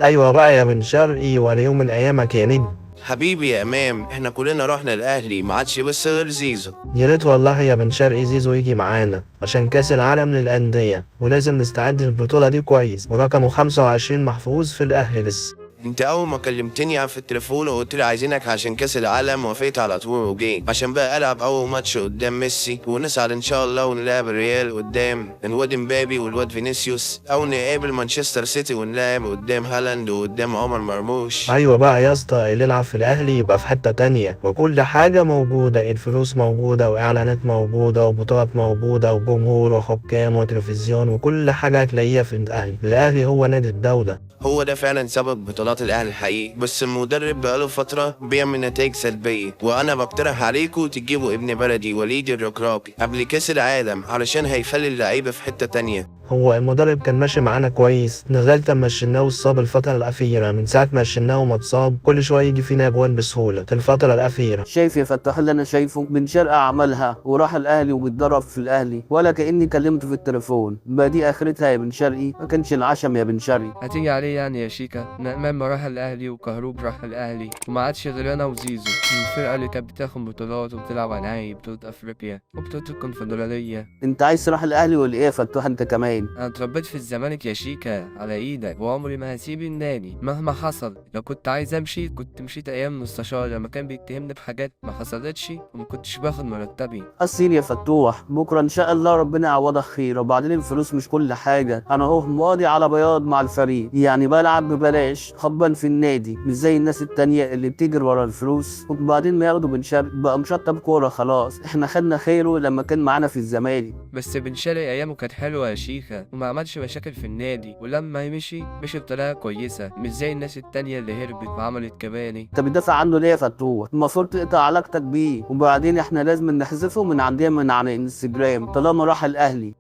ايوه بقى يا بن شرقي، ولا يوم من ايامك يا نجم. حبيبي يا امام، احنا كلنا رحنا الاهلي، ما عادش بس غير زيزو. يا ريت والله يا بن شرقي زيزو يجي معانا عشان كاس العالم للانديه، ولازم نستعد للبطوله دي كويس، ورقمه 25 محفوظ في الاهلي لسه. انت اول ما كلمتني في التليفون وقلت لي عايزينك عشان كاس العالم، وافقت على طول وجيت عشان بقى العب اول ماتش قدام ميسي، ونسعد ان شاء الله ونلعب الريال قدام الواد مبابي والواد فينيسيوس، او نقابل مانشستر سيتي ونلعب قدام هالاند وقدام عمر مرموش. ايوه بقى يا اسطى، اللي يلعب في الاهلي يبقى في حته تانية، وكل حاجه موجوده، الفلوس موجوده واعلانات موجوده وبطولات موجوده وجمهور وحكام وتلفزيون، وكل حاجه هتلاقيها في الاهلي. الاهلي هو نادي الدوله. هو ده فعلا سبب بطولات الاهلي الحقيقي، بس المدرب بقاله فتره بيعمل نتائج سلبيه، وانا بقترح عليكم تجيبوا ابن بلدي وليد الركراكي قبل كاس العالم علشان هيخلي اللعيبه في حته تانية. هو المدرب كان ماشي معانا كويس لغاية لما شلناه واتصاب الفترة الأخيرة. من ساعة ما شلناه وما اتصاب كل شوية يجي فينا أجوان بسهولة في الفترة الأخيرة. شايف يا فتاح اللي انا شايفه؟ بن شرقة عملها وراح الاهلي وبيتدرب في الاهلي، ولا كاني كلمته في التليفون. ما دي اخرتها يا بن شرقي، ما كانش العشم يا بن شرقي. هتيجي عليه يعني يا شيكا؟ نعمان راح الاهلي وكهروب راح الاهلي، وما عادش غير انا وزيزو الفرقه اللي كانت بتاخد بطولات وبتلعب على نهائي بطوله افريقيا وبطوله الكونفدراليه. انت عايز تروح الاهلي ولا ايه يا فتوح انت كمان؟ انا اتربيت في الزمالك يا شيكا على ايدك، وعمري ما هسيب النادي مهما حصل. لو كنت عايز امشي كنت مشيت ايام مستشار لما كان بيتهمني بحاجات ما حصلتش وما كنتش باخد مرتبي. أصيل يا فتوح، بكره ان شاء الله ربنا يعوضك خير. وبعدين الفلوس مش كل حاجه، انا اهو ماضي على بياض مع الفريق، يعني بلعب ببلاش خبا في النادي، مش زي الناس التانية اللي بتجري ورا الفلوس وبعدين ما ياخدوا بن شرقي بقى مشطب كوره. خلاص احنا خدنا خيره لما كان معانا في الزمالك. بس بن شرقي ايامه كانت حلوه يا شيخه، وما عملش مشاكل في النادي، ولما مشي بطريقه كويسه، مش زي الناس التانية اللي هربت وعملت كباني. انت بتدافع عنه ليه يا فتوح؟ المفروض تقطع علاقتك بيه، وبعدين احنا لازم نحذفه من عندنا من على الانستجرام طالما راح الاهلي.